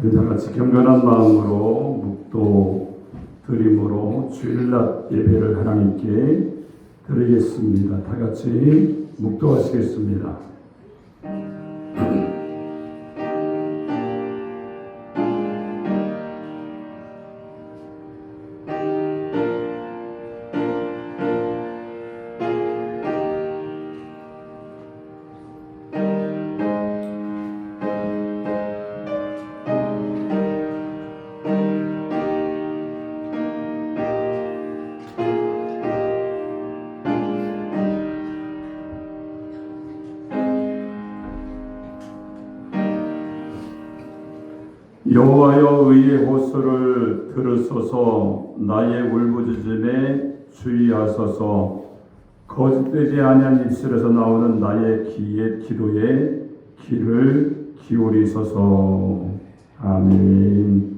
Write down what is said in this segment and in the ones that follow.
우리 다 같이 경건한 마음으로 묵도 드림으로 주일낮 예배를 하나님께 드리겠습니다. 다 같이 묵도하시겠습니다. 여호와여 의의 호소를 들으소서. 나의 울부짖음에 주의하소서. 거짓되지 아니한 입술에서 나오는 나의 기도에 귀를 기울이소서. 아멘.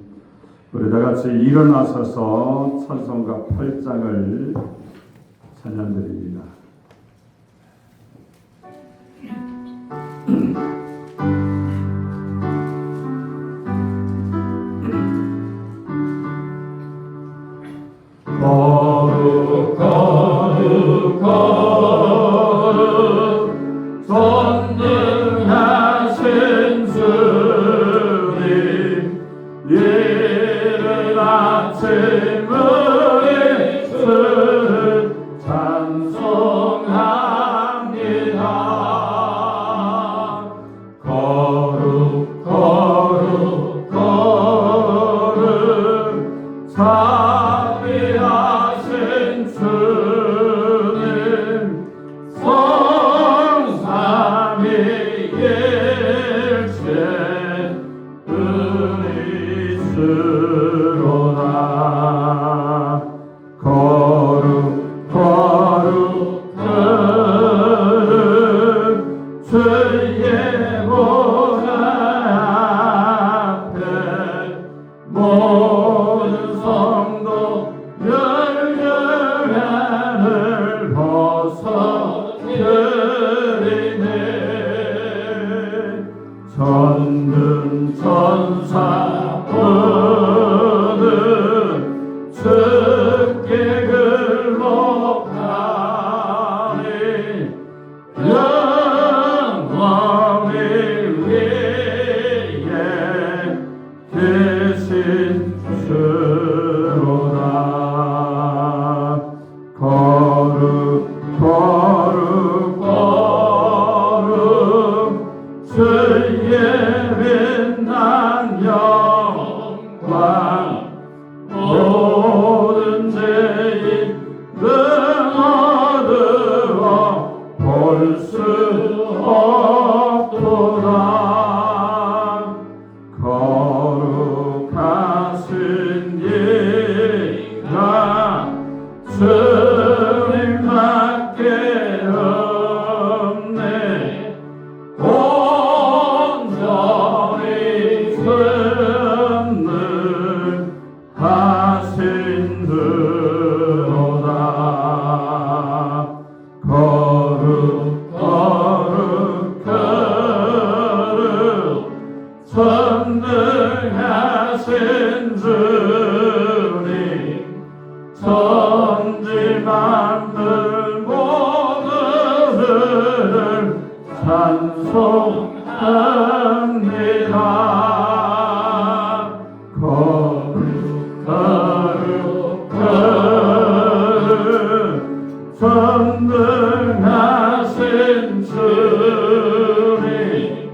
우리 다같이 일어나셔서 찬송가 8장을 찬양드립니다. 거룩 거룩 거룩 전능하신 주님, 이른 아침의 주를 찬송합니다. 거룩 거룩 거룩 자비하신 주님, 성삼위일체 은이시로다. 거룩 거룩 거룩 주의 보좌 앞에 모든 성도 열렬함을 벗어드리네. 전능 천사 모든 주께 근록하니 영원히 위에 계신 주로다. 거룩 거룩 거룩 주의 빛난 영광, 모든 죄인 얻으어 볼 수 없도다. 거룩하신 이가 주님밖에 없네. 온전히 전능하신 주로다. 거룩 거룩 거룩 전능하신 주님, 천지 만물 모두를 찬송합니다. 거룩 거룩 거룩 전능하신 주님,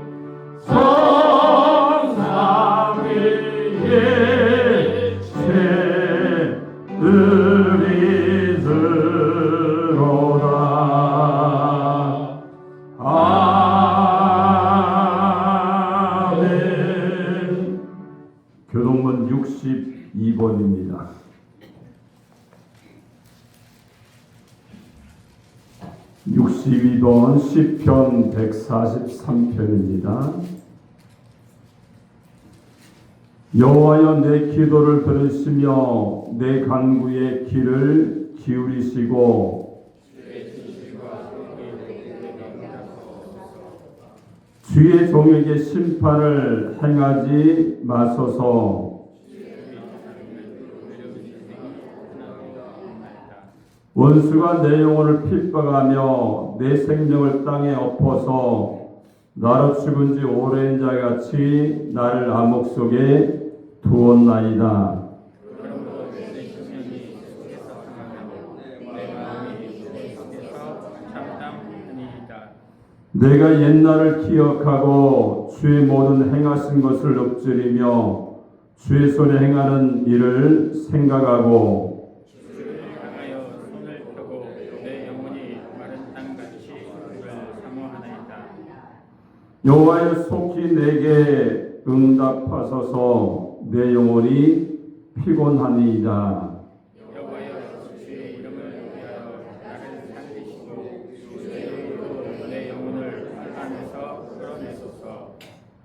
성삼위일체 은이시로다. 아멘. 교동문 62번입니다. 62번 시편 143편입니다. 여호와여 내 기도를 들으시며 내 간구에 귀를 기울이시고 주의 종에게 심판을 행하지 마소서. 원수가 내 영혼을 핍박하며 내 생명을 땅에 엎어서 나로 죽은 지 오랜 자같이 나를 암흑 속에 두었나이다. 내가 옛날을 기억하고 주의 모든 행하신 것을 읊조리며 주의 손에 행하는 일을 생각하고 주를 향하여 손을 펴고 내 영혼이 마른 땅같이 주를 사모하나이다. 여호와여 속히 내게 응답하소서. 내 영혼이 피곤하니이다. 여호와여 주의 이름을 위하여 나를 살리시고 주의 이름으로 내 영혼을 안에서 끌어내소서.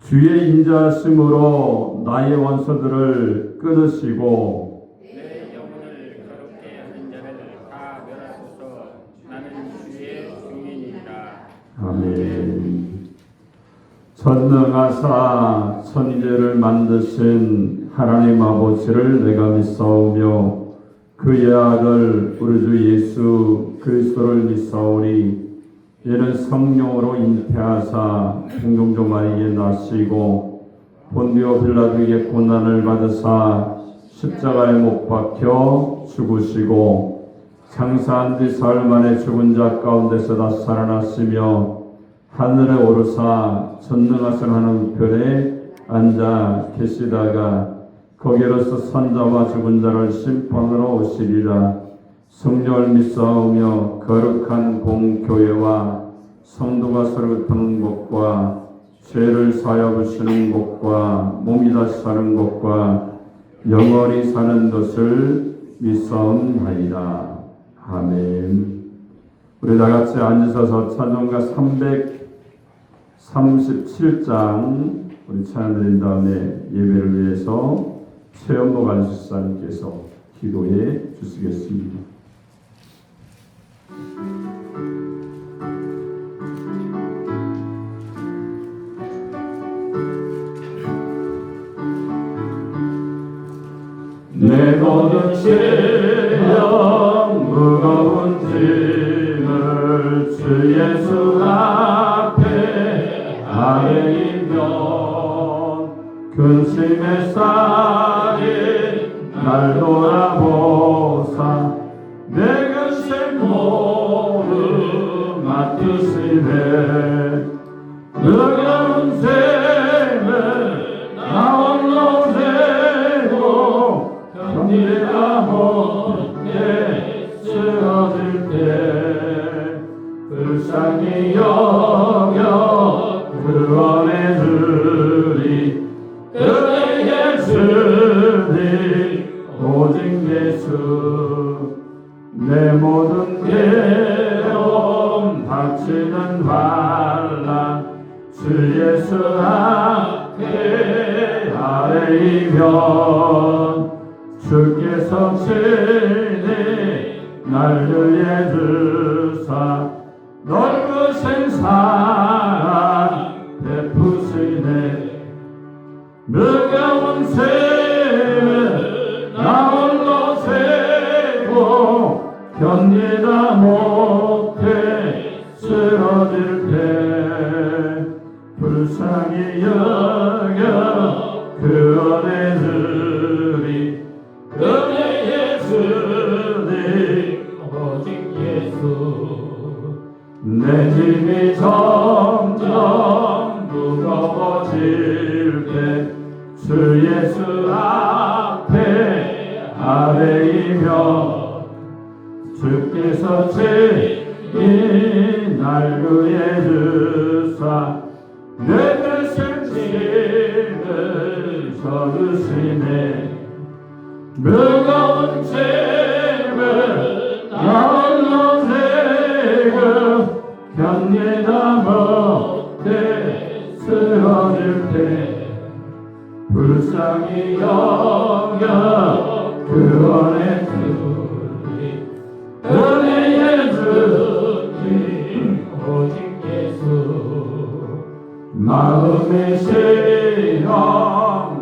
주의 인자하심으로 나의 원수들을 끊으시고 내 영혼을 괴롭게 하는 자를 다 멸하소서. 나는 주의 종이니이다. 아멘. 전능하사 천지를 만드신 하나님 아버지를 내가 믿사오며 그의 아들 우리 주 예수 그리스도를 믿사오니 이는 성령으로 잉태하사 공동조 마리에 나시고 본디오 빌라도에게 고난을 받으사 십자가에 못 박혀 죽으시고 장사한 뒤 사흘 만에 죽은 자 가운데서 다시 살아났으며 하늘에 오르사 전능하신 하나님 우편에 앉아 계시다가 거기로서 산자와 죽은 자를 심판하러 오시리라. 성령을 믿사오며 거룩한 공교회와 성도가 서로 듣는 것과 죄를 사하여 주시는 것과 몸이 다시 사는 것과 영원히 사는 것을 믿사옵나이다. 아멘. 우리 다같이 앉으셔서 찬송가 337장 우리 찬양 드린 다음에 예배를 위해서 최영복 안수사님께서 기도해 주시겠습니다. 내 모든 죄악 무거운 짐을 주 예수 앞에 아뢰이면 근심의 쌀이 날 돌아보사 내 근심 모두 맡으시네. 무거운 짐을 나 홀로 지고 견디다 못해 쓰러질 때 불쌍히 여겨 구원해주리. 그의 예수님 오직 예수. 내 모든 괴로움 닥치는 환난 주 예수 앞에 아뢰이면 주께서 친히 날 위해 주사 넓으신 사랑 베푸시네. 무거운 짐을 나 홀로 지고 견디다 못해 쓰러질 때 불쌍히 여겨 구원해주리. 그의 예수님 오직 예수. 내 짐이 점점 무거워질 때 주 예수 앞에 아뢰이며 주께서 친히 날 구해주사 내 대신 짐을 져주시네. 무거운 짐을 나 홀로 지고 견디다 못해 쓰러질 때 불쌍히 여겨 구원해주리. 은혜의 주님 오직 예수. 마음의 시험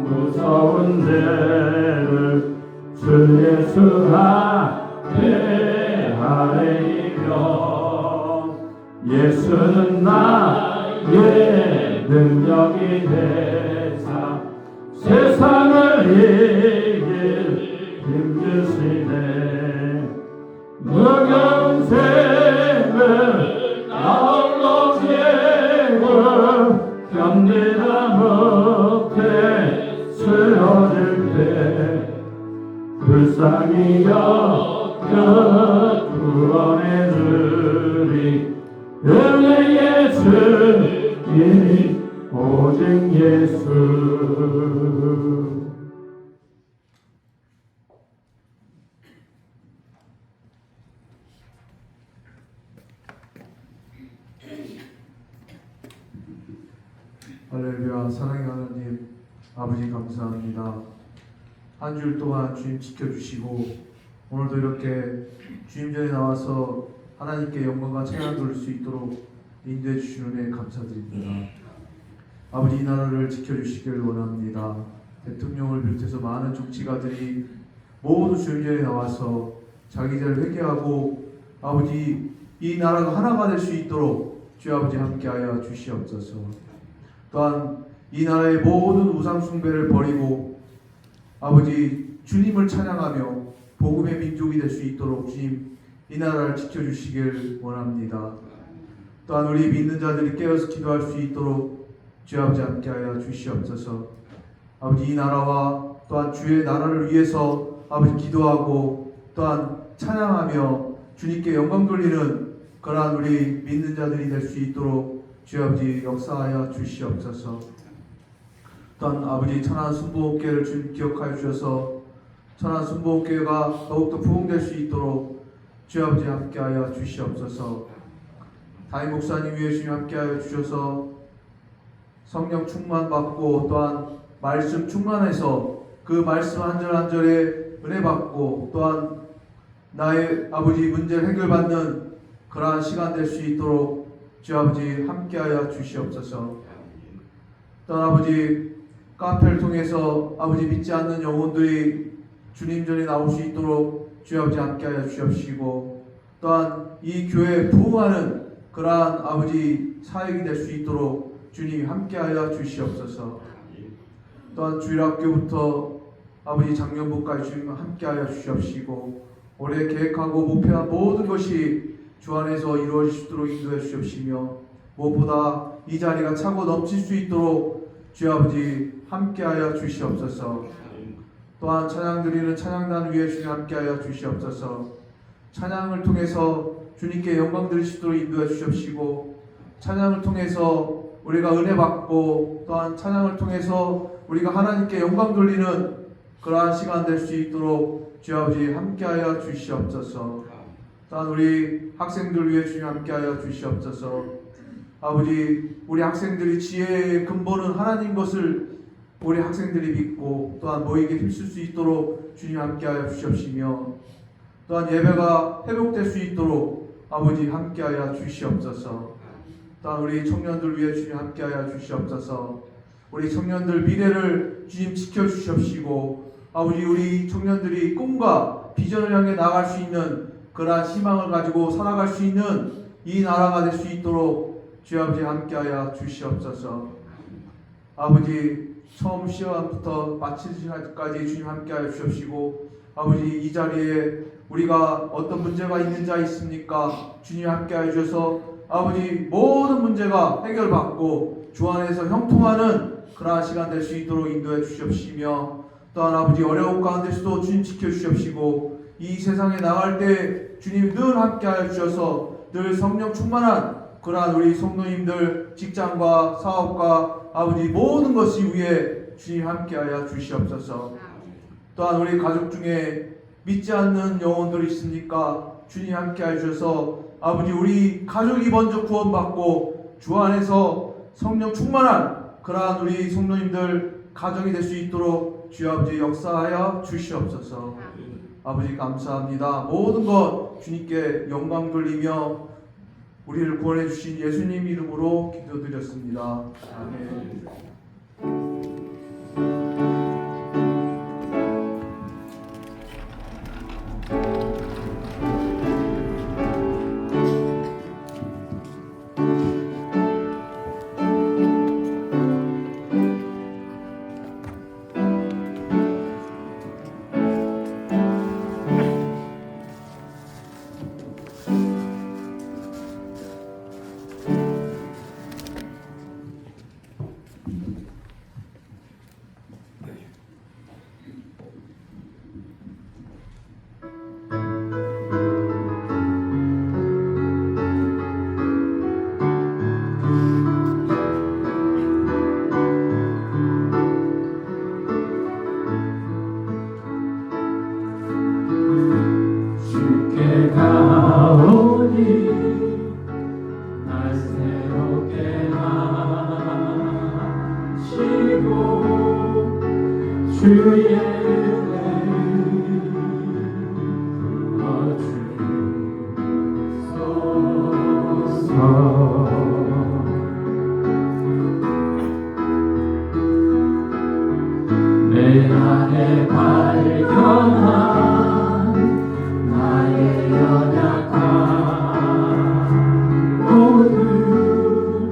무서운 죄를 주 예수 앞에 아뢰이며 예수는 나의 능력이 되사 세상을 이길 힘주시네 무거운 셈을 나홀로 지고 견디다 못해 쓰러질 때 불쌍히 여겨 구원해주리 은혜의 주님 오직 예수. 할렐루야. 사랑의 하나님 아버지 감사합니다. 한 주일 동안 주님 지켜주시고 오늘도 이렇게 주님 전에 나와서 하나님께 영광과 찬양 돌릴 수 있도록 인도해 주시는 은혜 감사드립니다. 아버지 이 나라를 지켜주시길 원합니다. 대통령을 비롯해서 많은 정치가들이 모두 주님 전에 나와서 자기들 회개하고 아버지 이 나라가 하나가 될 수 있도록 주 아버지 함께하여 주시옵소서. 또한 이 나라의 모든 우상 숭배를 버리고 아버지 주님을 찬양하며 복음의 민족이 될 수 있도록 주님 이 나라를 지켜주시길 원합니다. 또한 우리 믿는 자들이 깨어서 기도할 수 있도록 주 아버지 함께하여 주시옵소서. 아버지 이 나라와 또한 주의 나라를 위해서 아버지 기도하고 또한 찬양하며 주님께 영광 돌리는 그러한 우리 믿는 자들이 될 수 있도록 주 아버지 역사하여 주시옵소서. 또한 아버지 천안 순복음교회를 주님 기억하여 주셔서 천안 순복음교회가 더욱더 부흥될 수 있도록 주 아버지 함께하여 주시옵소서. 담임 목사님 위에 주님 함께하여 주셔서 성령 충만 받고 또한 말씀 충만해서 그 말씀 한 절 한 절에 은혜 받고 또한 나의 아버지 문제를 해결받는 그러한 시간 될 수 있도록 주 아버지 함께하여 주시옵소서. 또한 아버지 카페를 통해서 아버지 믿지 않는 영혼들이 주님 전에 나올 수 있도록 주 아버지 함께하여 주시옵시고 또한 이 교회에 부흥하는 그러한 아버지 사역이 될 수 있도록 주님 함께하여 주시옵소서. 또한 주일학교부터 아버지 작년부까지 주님 함께하여 주시옵시고 올해 계획하고 목표한 모든 것이 주 안에서 이루어지도록 인도해 주시옵시며 무엇보다 이 자리가 차고 넘칠 수 있도록 주 아버지 함께하여 주시옵소서. 또한 찬양 드리는 찬양단 위에 주님 함께하여 주시옵소서. 찬양을 통해서 주님께 영광 드리시도록 인도해 주시옵시고 찬양을 통해서 우리가 은혜 받고 또한 찬양을 통해서 우리가 하나님께 영광 돌리는 그러한 시간 될 수 있도록 주 아버지 함께하여 주시옵소서. 또한 우리 학생들 위해 주님 함께하여 주시옵소서. 아버지 우리 학생들이 지혜의 근본은 하나님 것을 우리 학생들이 믿고 또한 너에게 힘쓸 수 있도록 주님 함께하여 주시옵시며 또한 예배가 회복될 수 있도록 아버지 함께하여 주시옵소서. 또한 우리 청년들 위해 주님 함께하여 주시옵소서. 우리 청년들 미래를 주님 지켜주시옵시고 아버지 우리 청년들이 꿈과 비전을 향해 나아갈 수 있는 그러한 희망을 가지고 살아갈 수 있는 이 나라가 될 수 있도록 주 아버지 함께하여 주시옵소서. 아버지 처음 시간부터 마칠 시간까지 주님 함께하여 주시옵시고 아버지 이 자리에 우리가 어떤 문제가 있는 자 있습니까? 주님 함께하여 주셔서 아버지 모든 문제가 해결받고 주 안에서 형통하는 그러한 시간 될 수 있도록 인도해 주시옵시며 또한 아버지 어려운 가운데서도 주님 지켜주시옵시고 이 세상에 나갈 때 주님 늘 함께하여 주셔서 늘 성령 충만한 그러한 우리 성도님들 직장과 사업과 아버지 모든 것이 위에 주님 함께하여 주시옵소서. 또한 우리 가족 중에 믿지 않는 영혼들이 있습니까? 주님 함께하여 주셔서 아버지 우리 가족이 먼저 구원받고 주 안에서 성령 충만한 그러한 우리 성도님들 가정이 될 수 있도록 주 아버지 역사하여 주시옵소서. 아버지 감사합니다. 모든 것 주님께 영광 돌리며 우리를 구원해 주신 예수님 이름으로 기도드렸습니다. 아멘. 주께 가오니 날 새롭게 하시고 주의 은혜를 부어주소서. 내 안에 발견한 나의 연약함 모두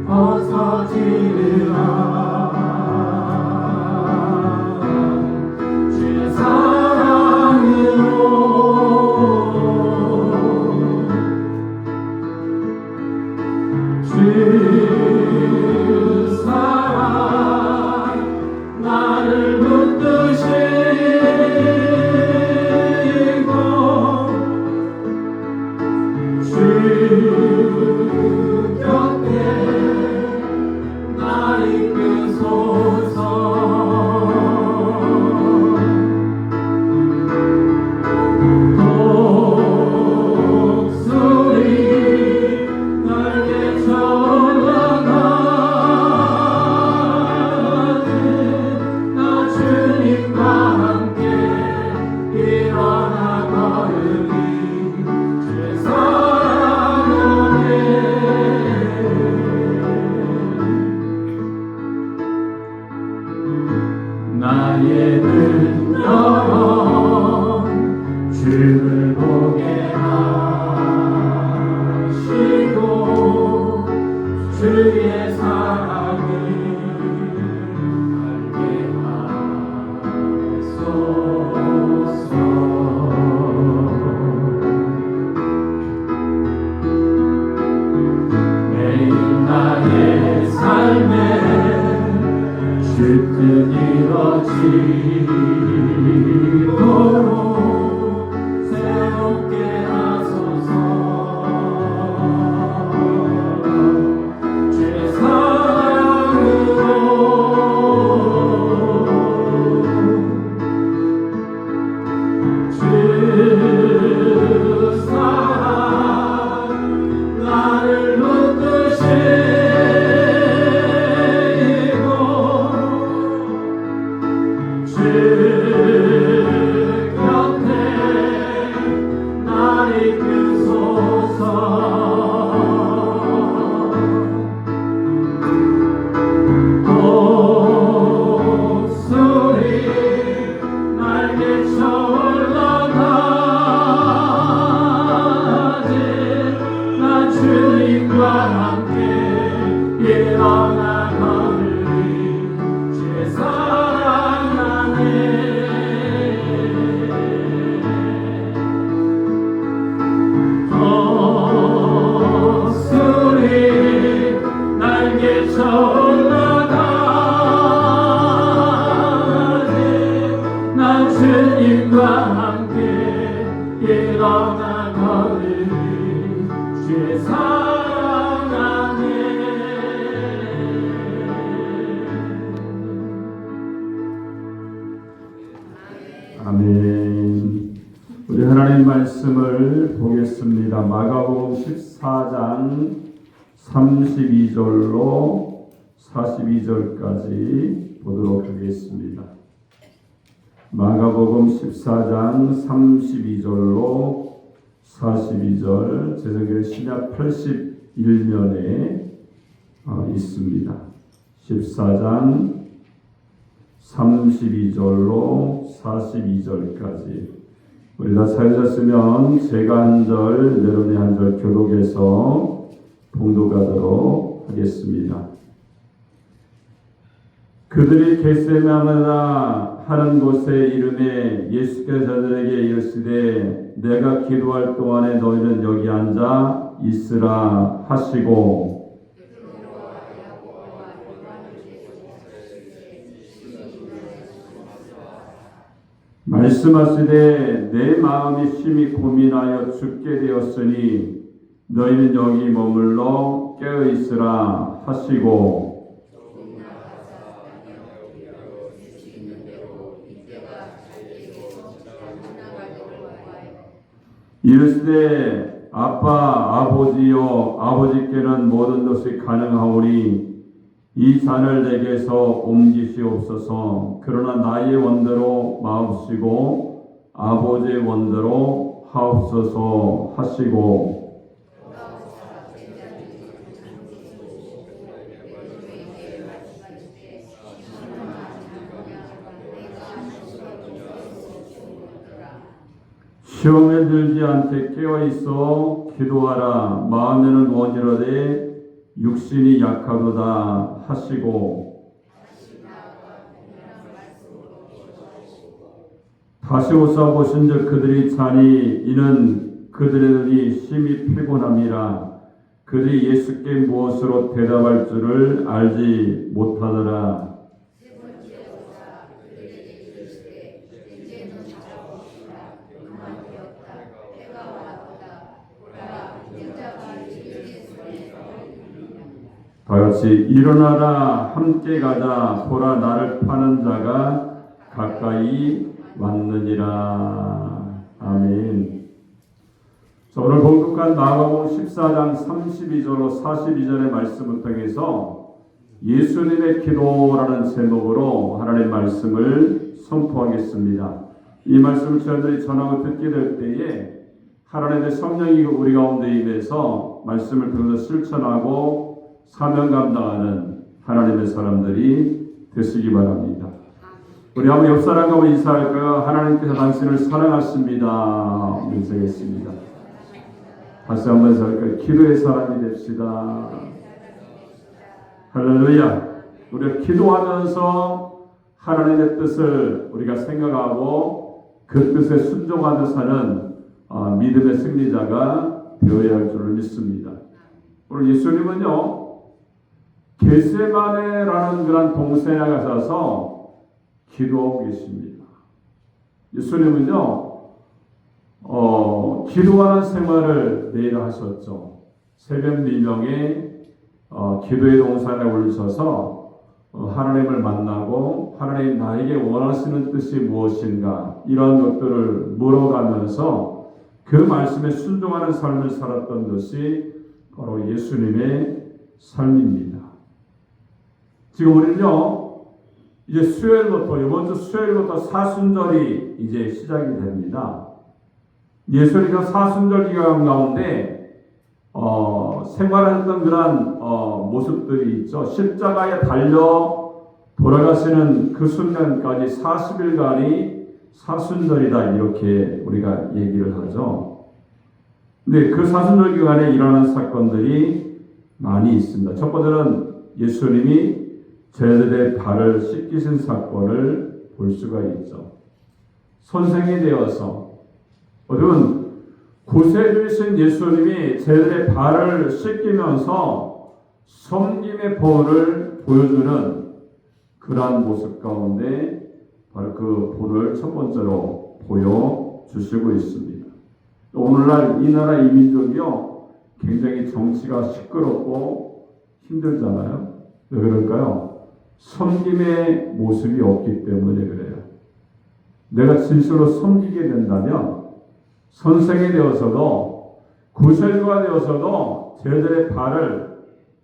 벗어지리라. 주의 사랑으로 주 사랑 나를 붙드시고 주 곁에 나 이끄소서. 독수리 날개 올라가듯 나 주님과 함께 일어나 걸으리. 주의 사랑 안에 나의 눈 열어 주를 보게 하시고 주의 사랑을 알게 하소서. 매일 나의 삶에 주 뜻 이루어지도록 새롭게 하소서. 주의 사랑으로 주 사랑 나를 붙드시고 주 곁에 날 이끄소서. 독수리 날개쳐 올라가듯 나 주님과 함께 일어나 걸으리. 주의 사랑 안에 독수리 날개쳐 올라가듯 나 주님과 함께 일어나 걸으리. 주의 사랑 안에. 아멘. 우리 하나님 말씀을 보겠습니다. 마가복음 14장 32절로 42절까지 보도록 하겠습니다. 마가복음 14장 32절로 42절 제성경의 신약 81면에 있습니다. 14장 32절로 42절까지 우리 다 찾으셨으면 제가 한 절, 여러분이 한 절 교독해서 봉독하도록 하겠습니다. 그들이 겟세마네라 하는 곳에 이름에 예수께서 저들에게 이르시되 내가 기도할 동안에 너희는 여기 앉아 있으라 하시고 말씀하시되 내 마음이 심히 고민하여 죽게 되었으니 너희는 여기 머물러 깨어 있으라 하시고 이르시되 아빠 아버지여 아버지께는 모든 것이 가능하오니 이 잔을 내게서 옮기시옵소서. 그러나 나의 원대로 마옵시고 아버지의 원대로 하옵소서 하시고 시험에 들지 않게 깨어있어 기도하라. 마음에는 원이로되 육신이 약하도다 하시고 다시 오사 보신즉 그들이 자니 이는 그들이 심히 피곤함이라. 그들이 예수께 무엇으로 대답할 줄을 알지 못하더라. 다같이 일어나라 함께 가자 보라 나를 파는 자가 가까이 왔느니라. 아멘. 자, 오늘 봉독한 마가복음 14장 32절로 42절의 말씀을 통해서 예수님의 기도라는 제목으로 하나님의 말씀을 선포하겠습니다. 이 말씀을 저희들이 전하고 듣게 될 때에 하나님의 성령이 우리 가운데 임해서 말씀을 통해서 실천하고 사명 감당하는 하나님의 사람들이 되시기 바랍니다. 우리 한번 옆 사람과 인사할까요? 하나님께서 당신을 사랑하십니다. 인사하겠습니다. 다시 한번 인사할까요? 기도의 사람이 됩시다. 할렐루야. 우리가 기도하면서 하나님의 뜻을 우리가 생각하고 그 뜻에 순종하며 사는 믿음의 승리자가 되어야 할 줄을 믿습니다. 오늘 예수님은요 겟세마네라는 그런 동산에 가셔서 기도하고 계십니다. 예수님은요 기도하는 생활을 매일 하셨죠. 새벽 4명에 기도의 동산에 올리셔서 하나님을 만나고 하나님 나에게 원하시는 뜻이 무엇인가 이런 것들을 물어가면서 그 말씀에 순종하는 삶을 살았던 것이 바로 예수님의 삶입니다. 지금 우리는요 이제 수요일부터 이번 주 수요일부터 사순절이 이제 시작이 됩니다. 예수님과 사순절 기간 가운데 생활했던 그런 모습들이 있죠. 십자가에 달려 돌아가시는 그 순간까지 40일간이 사순절이다 이렇게 우리가 얘기를 하죠. 근데 그 사순절 기간에 일어나는 사건들이 많이 있습니다. 첫 번째는 예수님이 제자들의 발을 씻기신 사건을 볼 수가 있죠. 선생이 되어서 여러분 구세주이신 예수님이 제자들의 발을 씻기면서 섬김의 본을 보여주는 그러한 모습 가운데 바로 그 본을 첫 번째로 보여주시고 있습니다. 오늘날 이 나라 이 민족이요 굉장히 정치가 시끄럽고 힘들잖아요. 왜 그럴까요? 섬김의 모습이 없기 때문에 그래요. 내가 진실로 섬기게 된다면 선생이 되어서도 구세주가 되어서도 제자들의 발을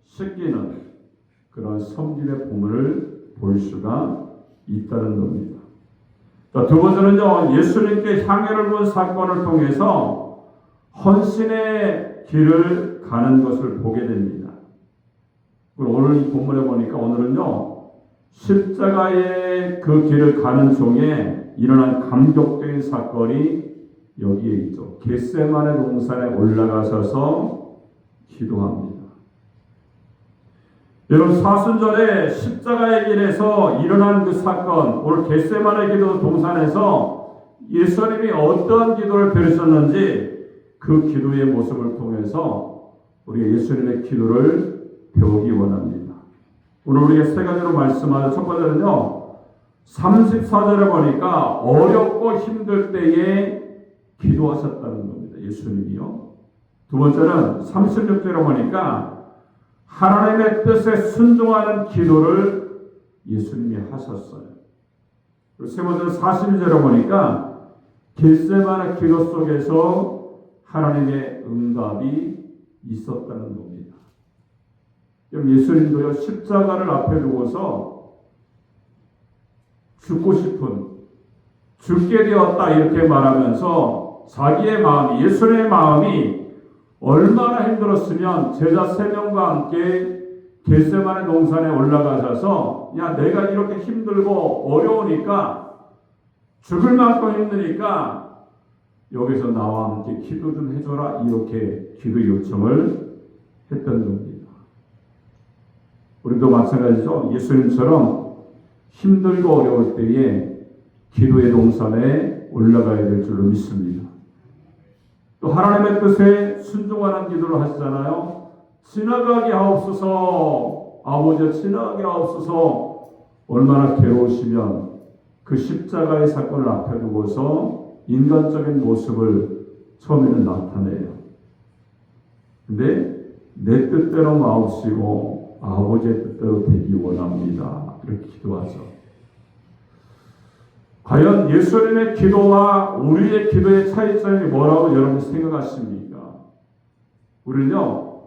씻기는 그런 섬김의 본을 볼 수가 있다는 겁니다. 자, 두 번째는요 예수님께 향해를 본 사건을 통해서 헌신의 길을 가는 것을 보게 됩니다. 오늘 이 본문에 보니까 오늘은요, 십자가의 그 길을 가는 중에 일어난 감격적인 사건이 여기에 있죠. 겟세마네 동산에 올라가셔서 기도합니다. 여러분, 사순절에 십자가의 길에서 일어난 그 사건, 오늘 겟세마네 기도 동산에서 예수님이 어떤 기도를 펼쳤는지 그 기도의 모습을 통해서 우리가 예수님의 기도를 배우기 원합니다. 오늘 우리가 세 가지로 말씀하죠. 첫 번째는요, 34절에 보니까 어렵고 힘들 때에 기도하셨다는 겁니다. 예수님이요. 두 번째는 36절에 보니까 하나님의 뜻에 순종하는 기도를 예수님이 하셨어요. 그리고 세 번째는 42절에 보니까 겟세마네 기도 속에서 하나님의 응답이 있었다는 겁니다. 예수님도요, 십자가를 앞에 두고서 죽고 싶은, 죽게 되었다 이렇게 말하면서 자기의 마음이, 예수님의 마음이 얼마나 힘들었으면 제자 3명과 함께 겟세마네 동산에 올라가셔서 야, 내가 이렇게 힘들고 어려우니까, 죽을 만큼 힘드니까 여기서 나와 함께 기도 좀 해줘라, 이렇게 기도 요청을 했던 겁니다. 우리도 마찬가지죠. 예수님처럼 힘들고 어려울 때에 기도의 동산에 올라가야 될 줄로 믿습니다. 또 하나님의 뜻에 순종하는 기도를 하시잖아요. 지나가게 하옵소서, 아버지 지나가게 하옵소서. 얼마나 괴로우시면 그 십자가의 사건을 앞에 두고서 인간적인 모습을 처음에는 나타내요. 근데 내 뜻대로 마옵시고 아버지의 뜻대로 되기 원합니다, 이렇게 기도하죠. 과연 예수님의 기도와 우리의 기도의 차이점이 뭐라고 여러분이 생각하십니까? 우리는요,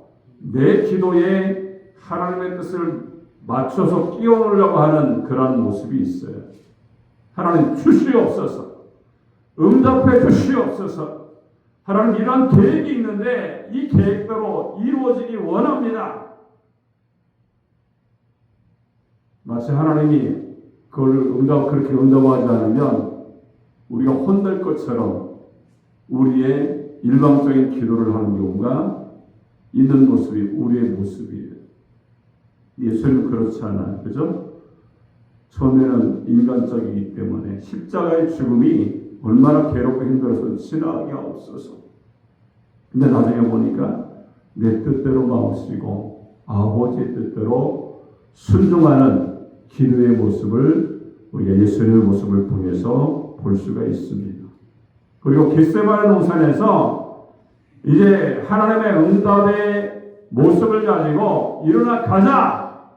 내 기도에 하나님의 뜻을 맞춰서 끼워놓으려고 하는 그런 모습이 있어요. 하나님 주시옵소서, 응답해 주시옵소서. 하나님 이런 계획이 있는데 이 계획대로 이루어지기 원합니다. 마치 하나님이 그렇게 응답하지 않으면 우리가 혼날 것처럼 우리의 일방적인 기도를 하는 경우가 있는 모습이 우리의 모습이에요. 예수님은 그렇지 않아요. 그죠? 처음에는 인간적이기 때문에 십자가의 죽음이 얼마나 괴롭고 힘들어서 지나가게 하옵소서. 근데 나중에 보니까 내 뜻대로 마옵시고 아버지의 뜻대로 순종하는 기도의 모습을 우리가 예수님의 모습을 통해서 볼 수가 있습니다. 그리고 겟세마네 동산에서 이제 하나님의 응답의 모습을 가지고 일어나 가자,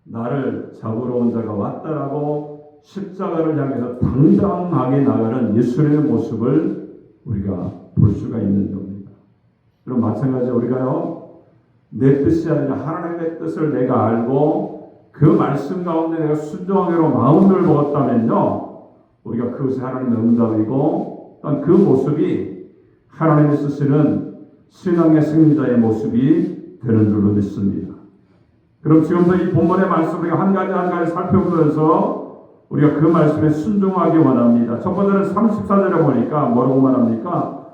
나를 잡으러 온 자가 왔다라고 십자가를 향해서 당당하게 나가는 예수님의 모습을 우리가 볼 수가 있는 겁니다. 그럼 마찬가지로 우리가요, 내 뜻이 아니라 하나님의 뜻을 내가 알고 그 말씀 가운데 내가 순종하기로 마음을 먹었다면요, 우리가 그것이 하나님의 응답이고 그 모습이 하나님이 쓰시는 신앙의 승리자의 모습이 되는 줄로 믿습니다. 그럼 지금도 이 본문의 말씀 우리가 한 가지 한 가지 살펴보면서 우리가 그 말씀에 순종하기 원합니다. 첫 번째는 34절에 보니까 뭐라고 말합니까?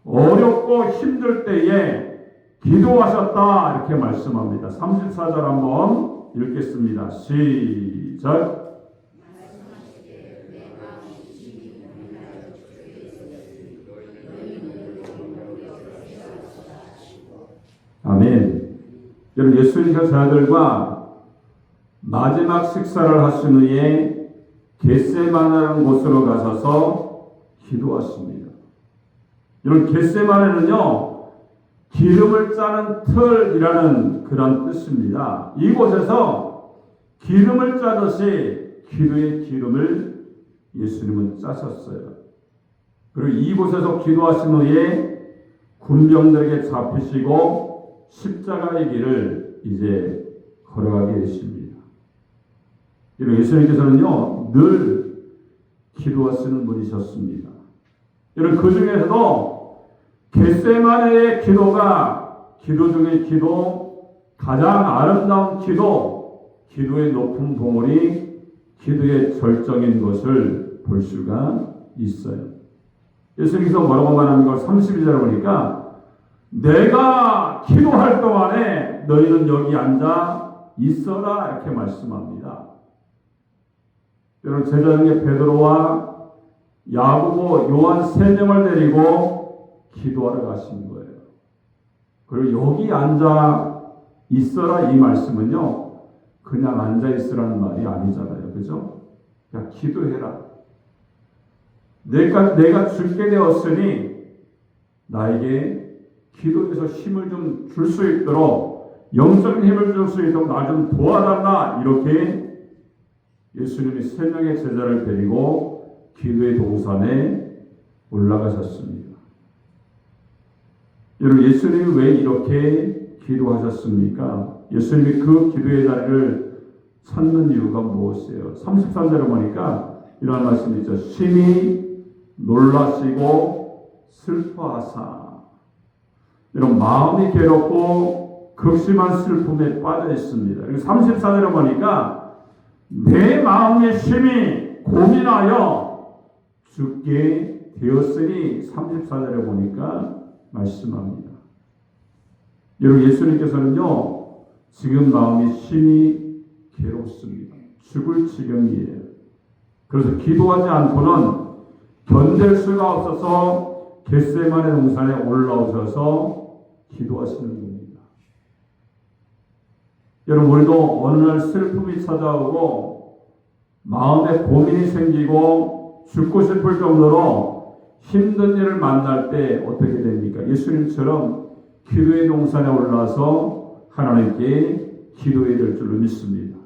어렵고 힘들 때에 기도하셨다, 이렇게 말씀합니다. 34절 한번 읽겠습니다. 시작. 아멘. 여러분, 예수님께서 자들과 마지막 식사를 하신 후에 겟세마네라는 곳으로 가셔서 기도하십니다. 여러분, 겟세마네는요, 기름을 짜는 틀이라는 그런 뜻입니다. 이곳에서 기름을 짜듯이 기도의 기름을 예수님은 짜셨어요. 그리고 이곳에서 기도하신 후에 군병들에게 잡히시고 십자가의 길을 이제 걸어가게 되십니다. 예수님께서는요, 늘 기도하시는 분이셨습니다. 여러분, 그 중에서도 겟세마네의 기도가 기도 중에 기도, 가장 아름다운 기도의 높은 봉우리, 기도의 절정인 것을 볼 수가 있어요. 예수님께서 뭐라고 말하는 걸 32절에 보니까 내가 기도할 동안에 너희는 여기 앉아 있어라 이렇게 말씀합니다. 여러분 제자 중에 베드로와 야고보, 요한 3명을 데리고 기도하러 가신 거예요. 그리고 여기 앉아 있어라 이 말씀은요 그냥 앉아 있으라는 말이 아니잖아요. 그죠? 그냥 기도해라. 내가 죽게 되었으니 나에게 기도에서 힘을 좀 줄 수 있도록 영적인 힘을 줄 수 있도록 나 좀 도와달라 이렇게 예수님이 3명의 제자를 데리고 기도의 동산에 올라가셨습니다. 여러분 예수님이 왜 이렇게 기도하셨습니까? 예수님이 그 기도의 자리를 찾는 이유가 무엇이에요? 33절에 보니까 이런 말씀이 있죠. 심히 놀라시고 슬퍼하사. 이런 마음이 괴롭고 극심한 슬픔에 빠져 있습니다. 34절에 보니까 내 마음이 심히 고민하여 죽게 되었으니 34절에 보니까 말씀합니다. 여러분 예수님께서는요 지금 마음이 심히 괴롭습니다. 죽을 지경이에요. 그래서 기도하지 않고는 견딜 수가 없어서 겟세마네 동산에 올라오셔서 기도하시는 겁니다. 여러분 우리도 어느 날 슬픔이 찾아오고 마음에 고민이 생기고 죽고 싶을 정도로 힘든 일을 만날 때 어떻게 됩니까? 예수님처럼 기도의 동산에 올라서 하나님께 기도해야 될 줄로 믿습니다.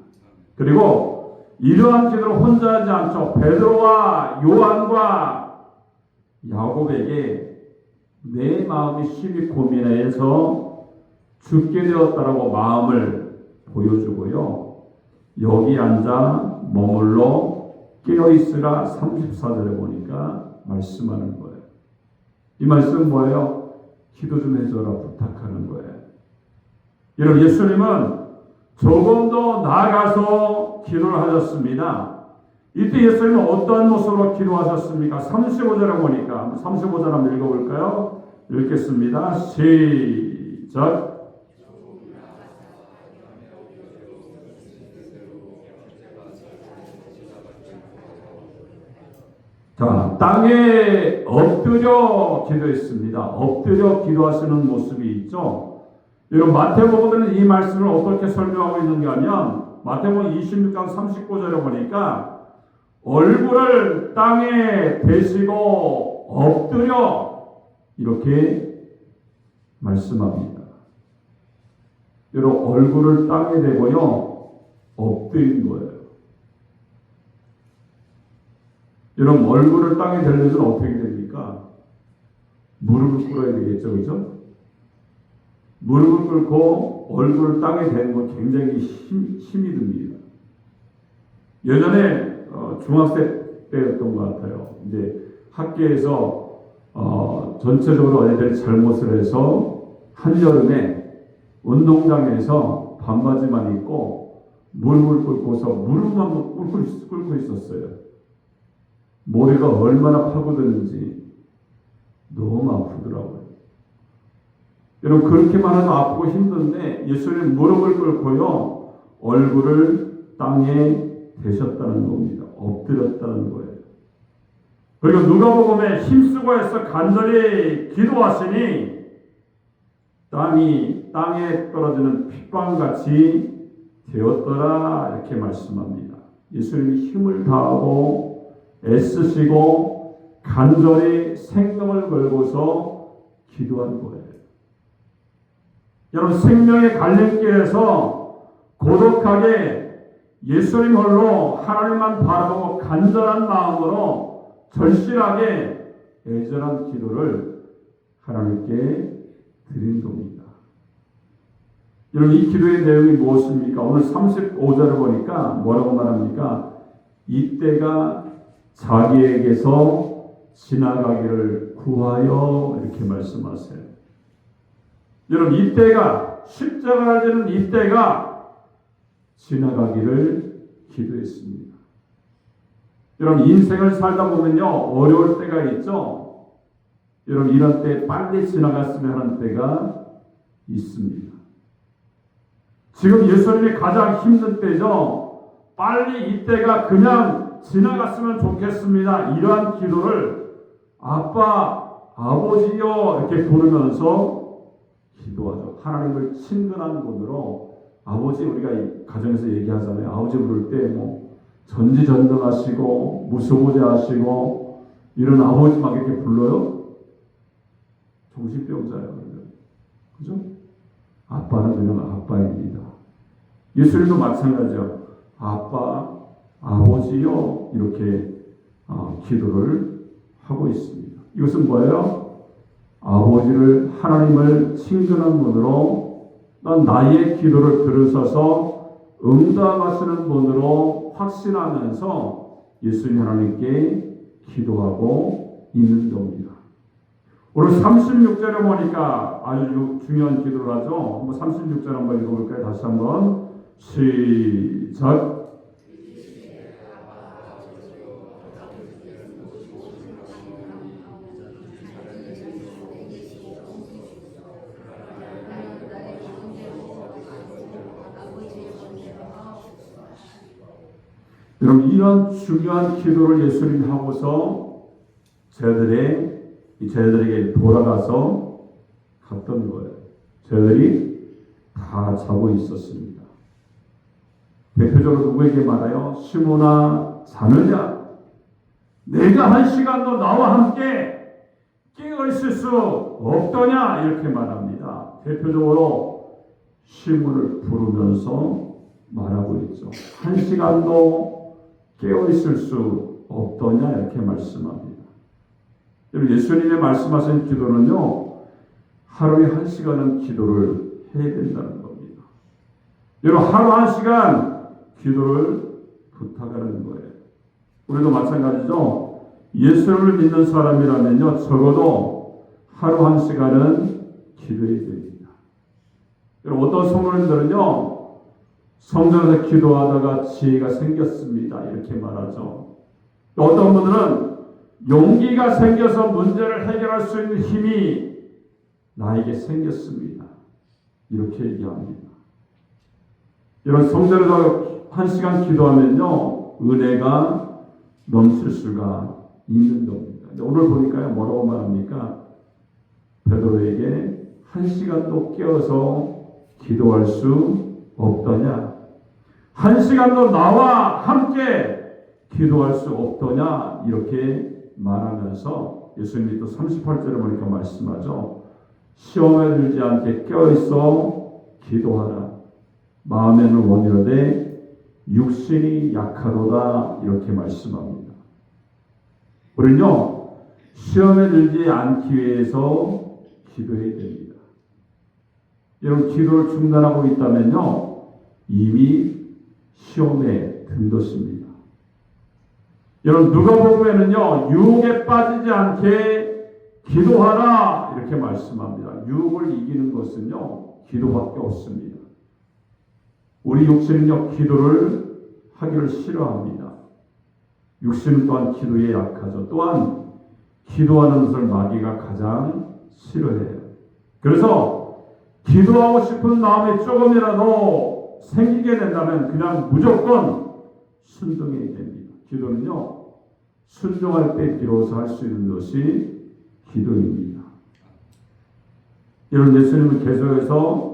그리고 이러한 기도를 혼자 하지 않죠. 베드로와 요한과 야곱에게 내 마음이 심히 고민해서 죽게 되었다라고 마음을 보여주고요. 여기 앉아 머물러 깨어있으라 34절에 보니까 말씀하는 거예요. 이 말씀은 뭐예요? 기도 좀 해줘라 부탁하는 거예요. 여러분 예수님은 조금 더 나아가서 기도를 하셨습니다. 이때 예수님은 어떠한 모습으로 기도하셨습니까? 35절에 보니까 35절 한번 읽어볼까요? 읽겠습니다. 시작. 자, 땅에 엎드려 기도했습니다. 엎드려 기도하시는 모습이 있죠. 여러분 마태복음은 이 말씀을 어떻게 설명하고 있는가 하면 마태복음 26장 39절에 보니까 얼굴을 땅에 대시고 엎드려 이렇게 말씀합니다. 여러분 얼굴을 땅에 대고요 엎드린 거예요. 여러분 얼굴을 땅에 대려면 어떻게 됩니까? 무릎을 꿇어야 되겠죠, 그죠? 무릎을 꿇고 얼굴을 땅에 대는 건 굉장히 힘이 듭니다. 예전에 중학생 때였던 것 같아요. 이제 학교에서 전체적으로 애들이 잘못을 해서 한여름에 운동장에서 반바지만 입고 무릎을 꿇고서 무릎만 꿇고 있었어요. 모래가 얼마나 파고드는지 너무 아프더라고요. 여러분 그렇게만 해도 아프고 힘든데 예수님 무릎을 꿇고요 얼굴을 땅에 대셨다는 겁니다. 엎드렸다는 거예요. 그리고 누가복음에 힘쓰고 해서 간절히 기도하시니 땀이 땅에 떨어지는 핏방같이 되었더라 이렇게 말씀합니다. 예수님이 힘을 다하고 애쓰시고 간절히 생명을 걸고서 기도한 거예요. 여러분 생명의 갈림길에서 고독하게 예수님 홀로 하나님만 바라보고 간절한 마음으로 절실하게 애절한 기도를 하나님께 드린 겁니다. 여러분 이 기도의 내용이 무엇입니까? 오늘 35절을 보니까 뭐라고 말합니까? 이때가 자기에게서 지나가기를 구하여 이렇게 말씀하세요. 여러분 이때가 십자가를 지는 이때가 지나가기를 기도했습니다. 여러분 인생을 살다 보면요 어려울 때가 있죠. 여러분 이런 때 빨리 지나갔으면 하는 때가 있습니다. 지금 예수님이 가장 힘든 때죠. 빨리 이때가 그냥 지나갔으면 좋겠습니다. 이러한 기도를 아빠, 아버지요 이렇게 부르면서 기도하죠. 하나님을 친근한 분으로 아버지 우리가 이 가정에서 얘기하잖아요. 아버지 부를 때 뭐 전지전능하시고 무소부재하시고 이런 아버지 막 이렇게 불러요. 정신병자예요. 그죠? 아빠는 그냥 아빠입니다. 예수님도 마찬가지죠. 아빠, 아버지요 이렇게 기도를 하고 있습니다. 이것은 뭐예요? 아버지를 하나님을 친근한 분으로 난 나의 기도를 들으셔서 응답하시는 분으로 확신하면서 예수님 하나님께 기도하고 있는 겁니다. 오늘 36절에 보니까 아주 중요한 기도를 하죠. 한번 36절 한번 읽어볼까요? 다시 한번 시작. 여러분 이런 중요한 기도를 예수님이 하고서 제자들에게 돌아가서 갔던 거예요. 제자들이 다 자고 있었습니다. 대표적으로 누구에게 말해요? 시몬아 자느냐? 내가 한 시간도 나와 함께 깨어 있을 수 없더냐? 이렇게 말합니다. 대표적으로 시몬을 부르면서 말하고 있죠. 한 시간도 깨어 있을 수 없더냐? 이렇게 말씀합니다. 예수님의 말씀하신 기도는요, 하루에 1시간은 기도를 해야 된다는 겁니다. 여러분, 하루 1시간 기도를 부탁하는 거예요. 우리도 마찬가지죠. 예수를 믿는 사람이라면요, 적어도 하루 1시간은 기도해야 됩니다. 여러분, 어떤 성도님들은요, 성전에서 기도하다가 지혜가 생겼습니다. 이렇게 말하죠. 어떤 분들은 용기가 생겨서 문제를 해결할 수 있는 힘이 나에게 생겼습니다. 이렇게 얘기합니다. 이런 성전에서 1시간 기도하면요, 은혜가 넘칠 수가 있는 겁니다. 오늘 보니까요, 뭐라고 말합니까? 베드로에게 1시간도 깨어서 기도할 수 없더냐? 1시간도 나와 함께 기도할 수 없더냐? 이렇게 말하면서 예수님이 또 38절에 보니까 말씀하죠. 시험에 들지 않게 껴있어 기도하라. 마음에는 원이로되 육신이 약하도다. 이렇게 말씀합니다. 우리는요, 시험에 들지 않기 위해서 기도해야 됩니다. 여러분, 기도를 중단하고 있다면요, 이미 시험에 든 것입니다. 여러분, 누가복음에는요, 유혹에 빠지지 않게 기도하라 이렇게 말씀합니다. 유혹을 이기는 것은요, 기도밖에 없습니다. 우리 육신은요, 기도를 하기를 싫어합니다. 육신 또한 기도에 약하죠. 또한 기도하는 것을 마귀가 가장 싫어해요. 그래서 기도하고 싶은 마음이 조금이라도 생기게 된다면 그냥 무조건 순종해야 됩니다. 기도는요, 순종할 때 비로소 할 수 있는 것이 기도입니다. 여러분, 예수님은 계속해서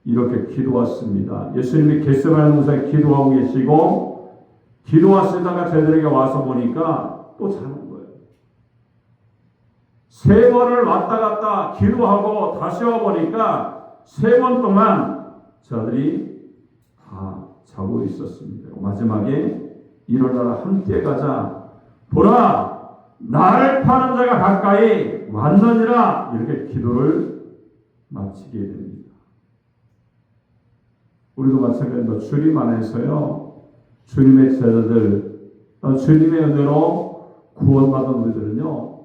이렇게 기도하십니다. 예수님이 겟세마네 동산에 기도하고 계시고 기도하시다가 저희들에게 와서 보니까 또 자는 거예요. 3번을 왔다 갔다 기도하고 다시 와보니까 3번 동안 저들이 다 자고 있었습니다. 마지막에 일어나라 함께 가자. 보라 나를 파는 자가 가까이 왔느니라. 이렇게 기도를 마치게 됩니다. 우리도 마찬가지로 주님 안에서요, 주님의 제자들, 주님의 은혜로 구원받은 우리들은요,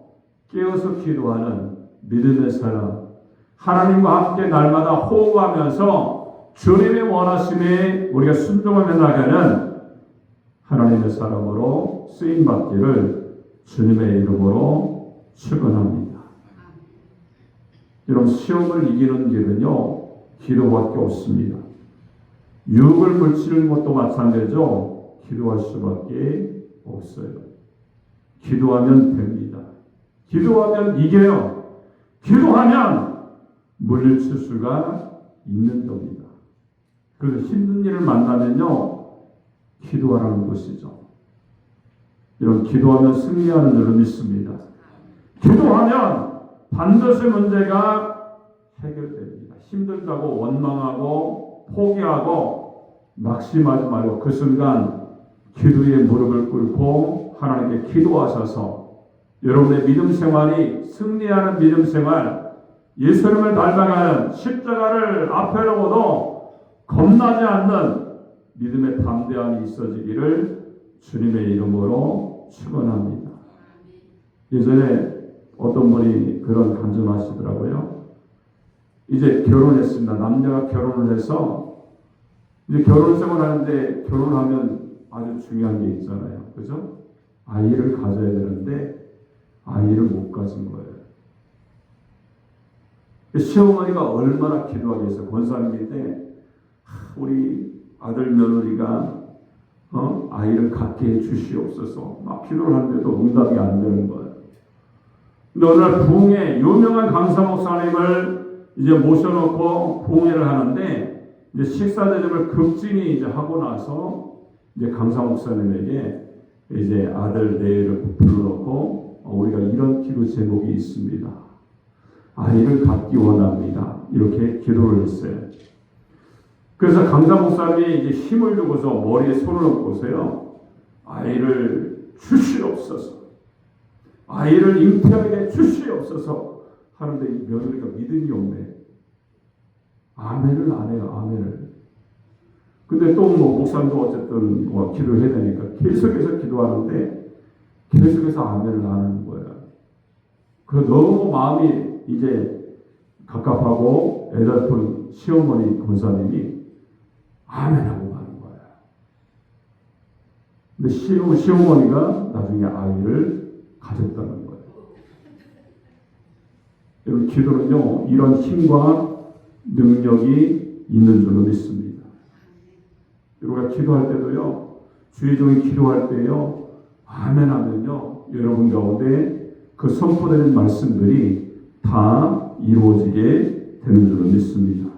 깨어서 기도하는 믿음의 사람, 하나님과 함께 날마다 호흡하면서 주님의 원하심에 우리가 순종하며 나가는 하나님의 사람으로 쓰임받기를 주님의 이름으로 축원합니다. 여러분, 시험을 이기는 길은요, 기도밖에 없습니다. 유혹을 물치는 것도 마찬가지죠. 기도할 수밖에 없어요. 기도하면 됩니다. 기도하면 이겨요. 기도하면 물리칠 수가 있는 겁니다. 그래서 힘든 일을 만나면요, 기도하라는 것이죠. 이런 기도하면 승리하는 줄로 믿습니다. 기도하면 반드시 문제가 해결됩니다. 힘들다고 원망하고 포기하고 낙심하지 말고 그 순간 기도에 무릎을 꿇고 하나님께 기도하셔서 여러분의 믿음 생활이 승리하는 믿음 생활, 예수님을 닮아가는 십자가를 앞에 두고도 겁나지 않는 믿음의 담대함이 있어지기를 주님의 이름으로 축원합니다. 예전에 어떤 분이 그런 간증하시더라고요. 이제 결혼했습니다. 남녀가 결혼을 해서 이제 결혼 생활하는데 결혼하면 아주 중요한 게 있잖아요. 그죠? 아이를 가져야 되는데 아이를 못 가진 거예요. 시어머니가 얼마나 기도하겠어요. 권사님인데 우리 아들 며느리가 아이를 갖게 해 주시옵소서 막 기도를 하는데도 응답이 안 되는 거예요. 근데 어느 날 부흥회 유명한 강사 목사님을 이제 모셔놓고 부흥회를 하는데 이제 식사 대접을 급진히 이제 하고 나서 이제 강사 목사님에게 이제 아들 내외를 불러놓고 우리가 이런 기도 제목이 있습니다. 아이를 갖기 원합니다. 이렇게 기도를 했어요. 그래서 강사 목사님이 이제 힘을 주고서 머리에 손을 얹고서요, 아이를 주시옵소서, 아이를 잉태하게 주시옵소서 하는데 이 며느리가 믿음이 없네. 아멘을 안 해요. 아멘을. 근데 또 뭐 목사님도 어쨌든 뭐 기도해야 되니까 계속해서 기도하는데 계속해서 아멘을 안 하는 거예요. 그래서 너무 마음이 이제 갑갑하고 애달픈 시어머니 권사님이 아멘하고 가는 거예요. 근데 시어머니가 나중에 아이를 가졌다는 거예요. 여러분, 기도는요, 이런 힘과 능력이 있는 줄로 믿습니다. 우리가 기도할 때도요, 주의 종이 기도할 때요, 아멘 하면요, 여러분 가운데 그 선포되는 말씀들이 다 이루어지게 되는 줄로 믿습니다.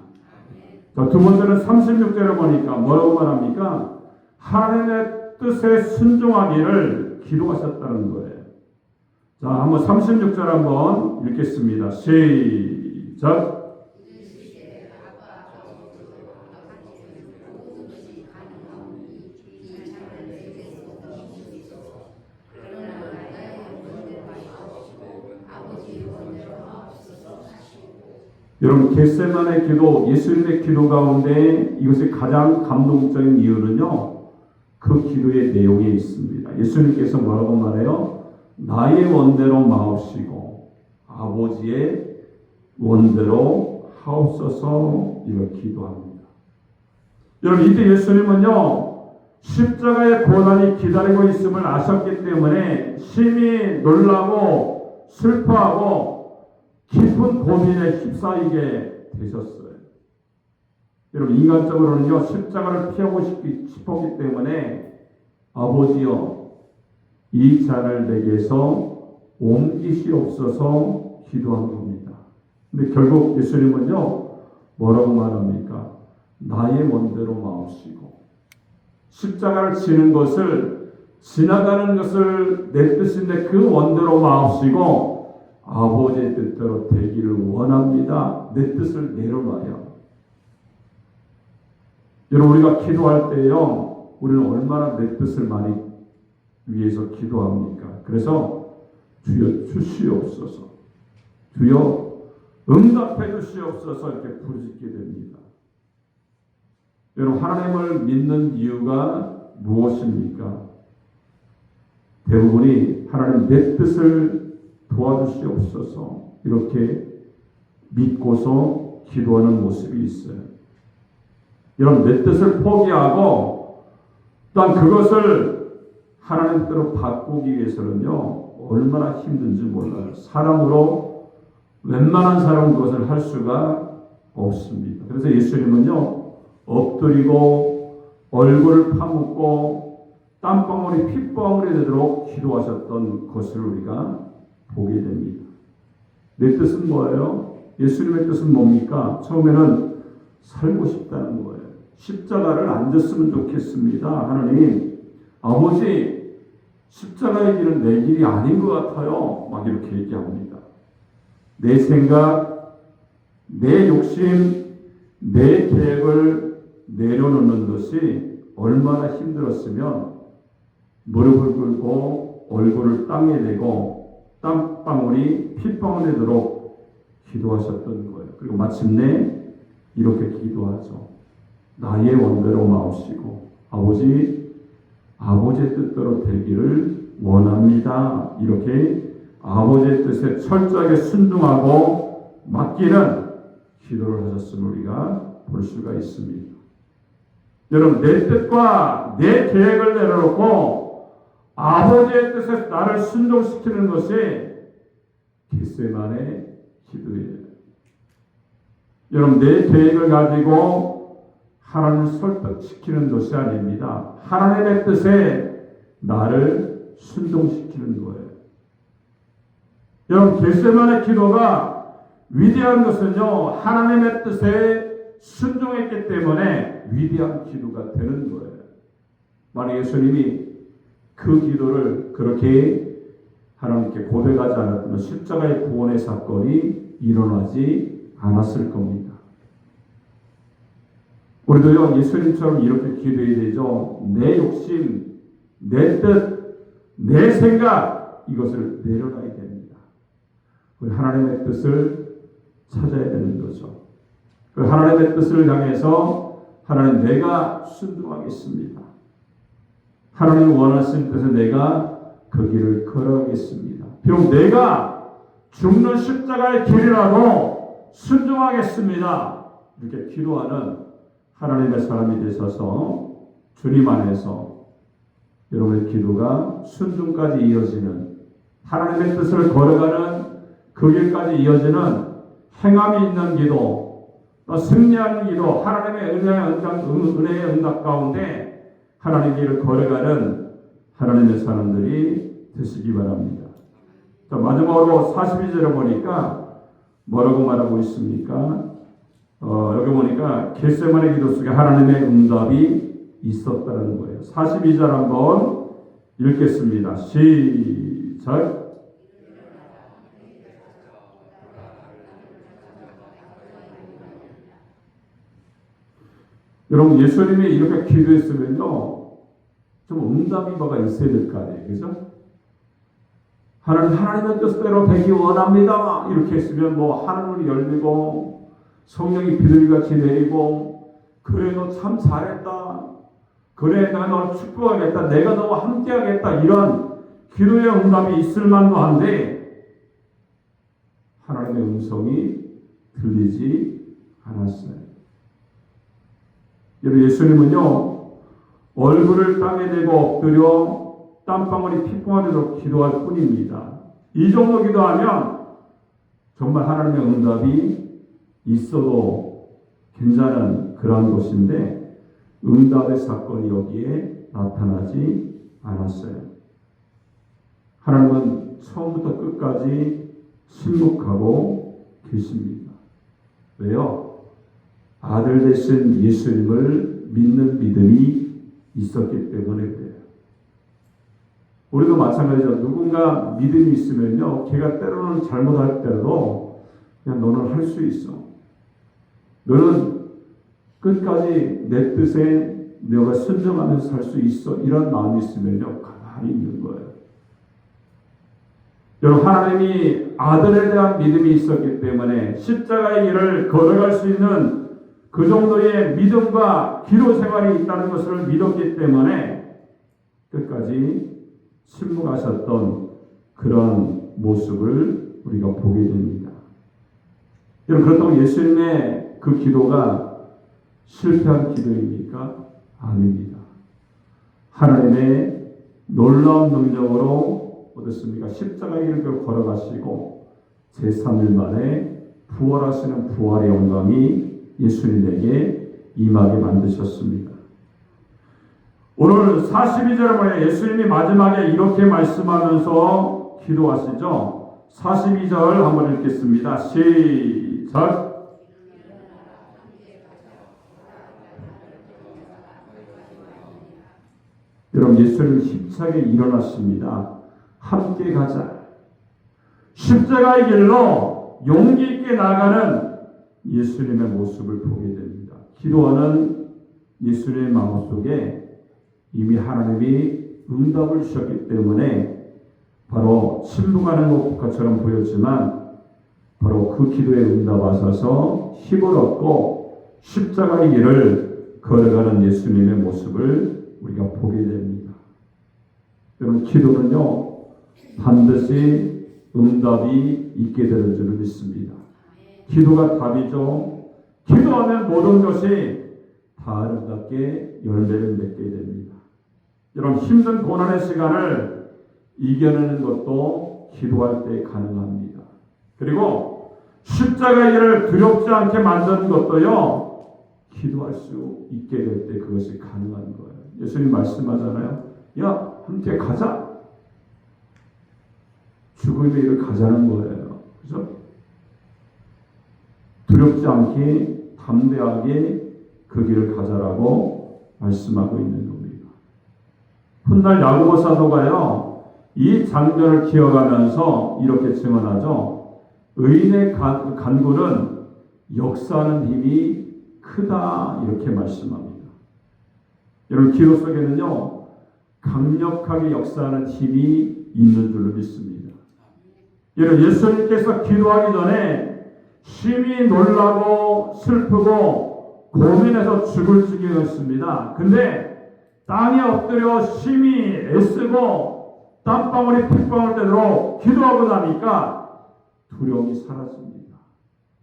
자, 두 번째는 36절에 보니까 뭐라고 말합니까? 하나님의 뜻에 순종하기를 기도하셨다는 거예요. 자, 한번 36절 한번 읽겠습니다. 시작. 여러분, 겟세마네 기도, 예수님의 기도 가운데 이것이 가장 감동적인 이유는요, 그 기도의 내용에 있습니다. 예수님께서 뭐라고 말해요? 나의 원대로 마옵시고 아버지의 원대로 하옵소서, 이걸 기도합니다. 여러분, 이때 예수님은요, 십자가의 고난이 기다리고 있음을 아셨기 때문에 심히 놀라고 슬퍼하고 깊은 고민에 휩싸이게 되셨어요. 여러분, 인간적으로는요, 십자가를 피하고 싶었기 때문에 아버지여, 이 잔을 내게서 옮기시옵소서 기도한 겁니다. 근데 결국 예수님은요, 뭐라고 말합니까? 나의 원대로 마옵시고, 십자가를 지는 것을, 지나가는 것을 내 뜻인데 그 원대로 마옵시고 아버지의 뜻대로 되기를 원합니다. 내 뜻을 내려놔요. 여러분, 우리가 기도할 때요, 우리는 얼마나 내 뜻을 많이 위해서 기도합니까? 그래서 주여 주시옵소서, 주여 응답해 주시옵소서 이렇게 부르짖게 됩니다. 여러분, 하나님을 믿는 이유가 무엇입니까? 대부분이 하나님 내 뜻을 도와주시옵소서 이렇게 믿고서 기도하는 모습이 있어요. 여러분, 내 뜻을 포기하고 또한 그것을 하나님 뜻으로 바꾸기 위해서는요 얼마나 힘든지 몰라요. 사람으로 웬만한 사람은 그것을 할 수가 없습니다. 그래서 예수님은요 엎드리고 얼굴을 파묻고 땀방울이 핏방울이 되도록 기도하셨던 것을 우리가 보게 됩니다. 내 뜻은 뭐예요? 예수님의 뜻은 뭡니까? 처음에는 살고 싶다는 거예요. 십자가를 안 졌으면 좋겠습니다. 하나님, 아버지, 십자가의 길은 내 길이 아닌 것 같아요. 막 이렇게 얘기합니다. 내 생각, 내 욕심, 내 계획을 내려놓는 것이 얼마나 힘들었으면 무릎을 꿇고 얼굴을 땅에 대고 땀방울이 핏방울이 되도록 기도하셨던 거예요. 그리고 마침내 이렇게 기도하죠. 나의 원대로 마옵시고 아버지의 뜻대로 되기를 원합니다. 이렇게 아버지의 뜻에 철저하게 순종하고 맡기는 기도를 하셨음을 우리가 볼 수가 있습니다. 여러분, 내 뜻과 내 계획을 내려놓고 아버지의 뜻에 나를 순종시키는 것이 겟세마네 기도예요. 여러분, 내 계획을 가지고 하나님을 설득시키는 것이 아닙니다. 하나님의 뜻에 나를 순종시키는 거예요. 여러분, 겟세마네 기도가 위대한 것은요 하나님의 뜻에 순종했기 때문에 위대한 기도가 되는 거예요. 만약 예수님이 그 기도를 그렇게 하나님께 고백하지 않았다면 십자가의 구원의 사건이 일어나지 않았을 겁니다. 우리도요 예수님처럼 이렇게 기도해야 되죠. 내 욕심, 내 뜻, 내 생각 이것을 내려놔야 됩니다. 우리 하나님의 뜻을 찾아야 되는 거죠. 그 하나님의 뜻을 향해서 하나님 내가 순종하겠습니다. 하나님 원하시는 뜻에 내가 그 길을 걸어가겠습니다. 비록 내가 죽는 십자가의 길이라도 순종하겠습니다. 이렇게 기도하는 하나님의 사람이 되셔서 주님 안에서 여러분의 기도가 순종까지 이어지는 하나님의 뜻을 걸어가는 그 길까지 이어지는 행함이 있는 기도, 또 승리하는 기도, 하나님의 은혜의 응답 가운데 하나님의 길을 걸어가는 하나님의 사람들이 되시기 바랍니다. 자, 마지막으로 42절에 보니까 뭐라고 말하고 있습니까? 여기 보니까 겟세마네 기도 속에 하나님의 응답이 있었다는 거예요. 42절 한번 읽겠습니다. 시작. 여러분, 예수님이 이렇게 기도했으면요 좀 응답이 뭐가 있어야 될 거 아니에요, 그죠? 하나님의 뜻대로 되기 원합니다. 이렇게 했으면 뭐 하늘이 열리고 성령이 비둘기같이 내리고 그래 너 참 잘했다. 그래 내가 너를 축복하겠다. 내가 너와 함께하겠다. 이런 기도의 응답이 있을 만도 한데 하나님의 음성이 들리지 않았어요. 예수님은요 얼굴을 땅에 대고 엎드려 땀방울이 핏방울이 기도할 뿐입니다. 이 정도 기도하면 정말 하나님의 응답이 있어도 괜찮은 그런 것인데 응답의 사건이 여기에 나타나지 않았어요. 하나님은 처음부터 끝까지 침묵하고 계십니다. 왜요? 아들 되신 예수님을 믿는 믿음이 있었기 때문에 그래요. 우리도 마찬가지죠. 누군가 믿음이 있으면요, 걔가 때로는 잘못할 때도 그냥 너는 할 수 있어. 너는 끝까지 내 뜻에 너가 순종하면서 살 수 있어. 이런 마음이 있으면요, 가만히 있는 거예요. 여러분, 하나님이 아들에 대한 믿음이 있었기 때문에 십자가의 길을 걸어갈 수 있는 그 정도의 믿음과 기도 생활이 있다는 것을 믿었기 때문에 끝까지 침묵하셨던 그런 모습을 우리가 보게 됩니다. 여러분, 그렇다고 예수님의 그 기도가 실패한 기도입니까? 아닙니다. 하나님의 놀라운 능력으로 어떻습니까? 십자가의 길을 걸어가시고 제3일 만에 부활하시는 부활의 영광이 예수님에게 임하게 만드셨습니다. 오늘 42절 보에 예수님이 마지막에 이렇게 말씀하면서 기도하시죠. 42절 한번 읽겠습니다. 시작. 여러분, 예수님 힘차게 일어났습니다. 함께 가자. 십자가의 길로 용기 있게 나가는 예수님의 모습을 보게 됩니다. 기도하는 예수님의 마음속에 이미 하나님이 응답을 주셨기 때문에 바로 침묵하는 것처럼 보였지만 바로 그 기도에 응답하셔서 힘을 얻고 십자가의 길을 걸어가는 예수님의 모습을 우리가 보게 됩니다. 여러분, 기도는요 반드시 응답이 있게 되는 줄 믿습니다. 기도가 답이죠. 기도하면 모든 것이 다 아름답게 열매를 맺게 됩니다. 여러분, 힘든 고난의 시간을 이겨내는 것도 기도할 때 가능합니다. 그리고 십자가의 길을 두렵지 않게 만드는 것도요 기도할 수 있게 될 때 그것이 가능한 거예요. 예수님 말씀하잖아요. 야, 함께 가자. 죽음의 길을 가자는 거예요. 그죠? 두렵지 않게 담대하게 그 길을 가자라고 말씀하고 있는 겁니다. 훗날 야고보 사도가요 이 장면을 기억하면서 이렇게 증언하죠. 의인의 간구는 역사하는 힘이 크다, 이렇게 말씀합니다. 여러분, 기도 속에는요 강력하게 역사하는 힘이 있는 줄로 믿습니다. 여러분, 예수님께서 기도하기 전에 심히 놀라고 슬프고 고민해서 죽을 지경이었습니다. 근데 땅에 엎드려 심히 애쓰고 땀방울이 핏방울 되도록 기도하고 나니까 두려움이 사라집니다.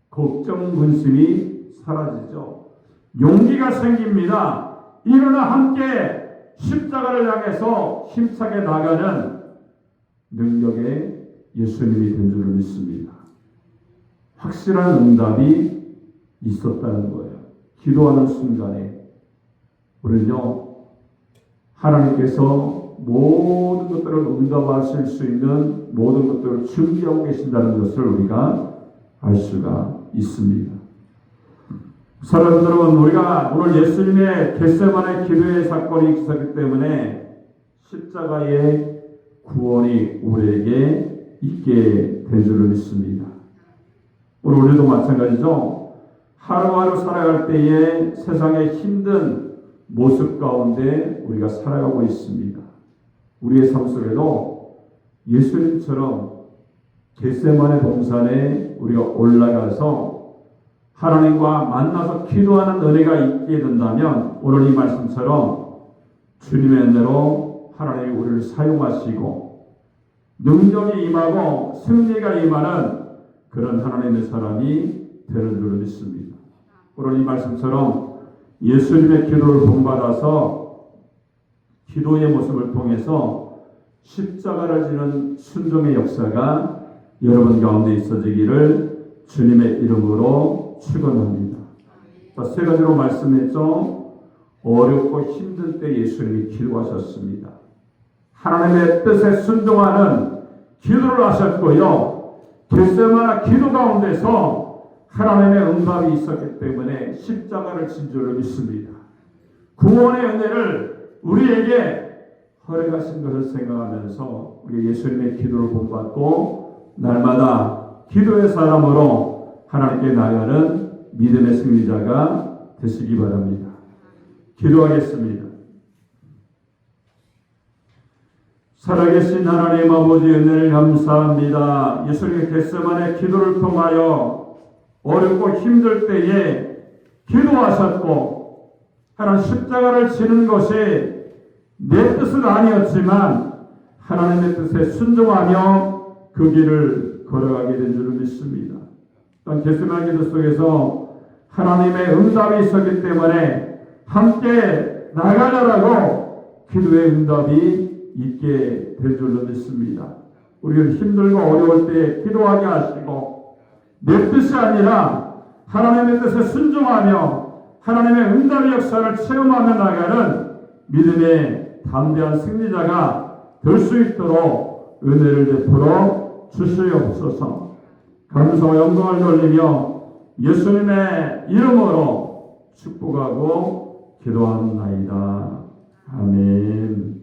걱정, 근심이 사라지죠. 용기가 생깁니다. 일어나 함께 십자가를 향해서 힘차게 나가는 능력의 예수님이 된 줄을 믿습니다. 확실한 응답이 있었다는 거예요. 기도하는 순간에 우리는요 하나님께서 모든 것들을 응답하실 수 있는 모든 것들을 준비하고 계신다는 것을 우리가 알 수가 있습니다. 사랑하는 여러분, 우리가 오늘 예수님의 겟세마네 기도의 사건이 있었기 때문에 십자가의 구원이 우리에게 있게 된 줄을 믿습니다. 오늘 우리도 마찬가지죠. 하루하루 살아갈 때에 세상의 힘든 모습 가운데 우리가 살아가고 있습니다. 우리의 삶 속에도 예수님처럼 겟세마네 동산에 우리가 올라가서 하나님과 만나서 기도하는 은혜가 있게 된다면 오늘 이 말씀처럼 주님의 은혜로 하나님이 우리를 사용하시고 능력이 임하고 승리가 임하는 그런 하나님의 사람이 되는 줄을 믿습니다. 오늘 이 말씀처럼 예수님의 기도를 본받아서 기도의 모습을 통해서 십자가를 지는 순종의 역사가 여러분 가운데 있어지기를 주님의 이름으로 축원합니다. 세 가지로 말씀했죠. 어렵고 힘들 때 예수님이 기도하셨습니다. 하나님의 뜻에 순종하는 기도를 하셨고요. 겟세마네 기도 가운데서 하나님의 응답이 있었기 때문에 십자가를 진 줄을 믿습니다. 구원의 은혜를 우리에게 허락하신 것을 생각하면서 우리 예수님의 기도를 본받고 날마다 기도의 사람으로 하나님께 나아가는 믿음의 승리자가 되시기 바랍니다. 기도하겠습니다. 살아계신 하나님 아버지, 은혜를 감사합니다. 예수님의 겟세마네 기도를 통하여 어렵고 힘들 때에 기도하셨고 하나님 십자가를 지는 것이 내 뜻은 아니었지만 하나님의 뜻에 순종하며 그 길을 걸어가게 된 줄을 믿습니다. 또한 겟세마네 기도 속에서 하나님의 응답이 있었기 때문에 함께 나가라고 기도의 응답이 있게 될 줄로 믿습니다. 우리는 힘들고 어려울 때 기도하게 하시고 내 뜻이 아니라 하나님의 뜻에 순종하며 하나님의 응답의 역사를 체험하며 나가는 믿음의 담대한 승리자가 될 수 있도록 은혜를 베풀어 주시옵소서. 감사와 영광을 돌리며 예수님의 이름으로 축복하고 기도하나이다. 아멘.